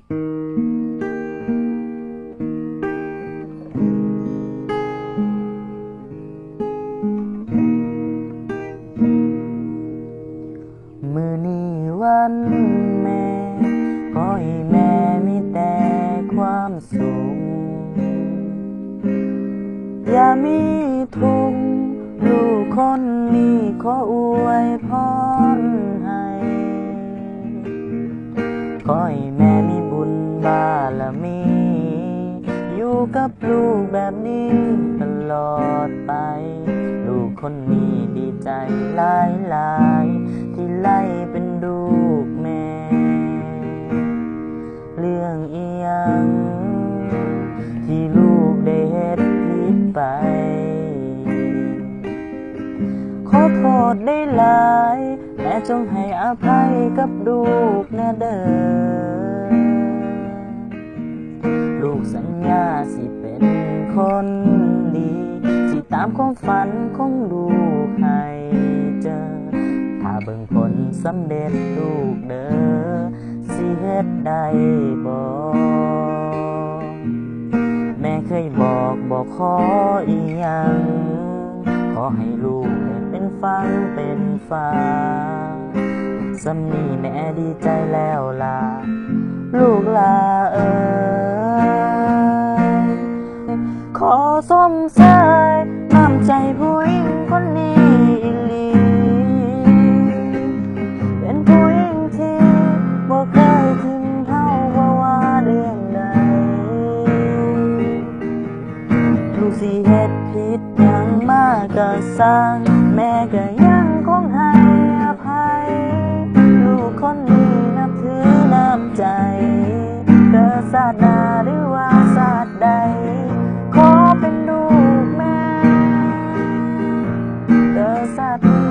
มื้อนี้วันแม่ขอให้แม่มีแต่ความสุขอย่ามีทุกข์ลูกคนนี้ขออวยพรให้ขอให้แม่มีบุญบารมีอยู่กับลูกแบบนี้ตลอดไปลูกคนนี้ดีใจหลายที่ไล่เป็นลูกแม่เรื่องอีหยังที่ลูกได้เฮ็ดผิดไปขอโทษได้หลายแม่จงให้อภัยกับลูกแน่เด้อลูกสัญญาสิเป็นคนดีสิตามความฝันของลูกให้เจอถ้าเบิ่งผลสำเร็จลูกเด้อสิเฮ็ดได้บ่แม่เคยบอกขออีหยังขอให้ลูกได้เป็นฟังเป็นฟ้าสำนีแม่ดีใจแล้วล่ะลูกลาเอ๋ยขอสมสายน้ำใจผู้หญิงคนนี้อีหลีเป็นผู้หญิงที่บ่เคยทิ้งเฮาบ่ว่าเรื่องใดลูกสิเฮ็ดผิดหยังมาก็สร้างแม่ก็ยังคงให้อภัยลูกคนนี้นับถือน้ำใจเกิดชาติหน้าหรือว่าชาติใดขอเป็นลูกแม่เกิดชาตินี้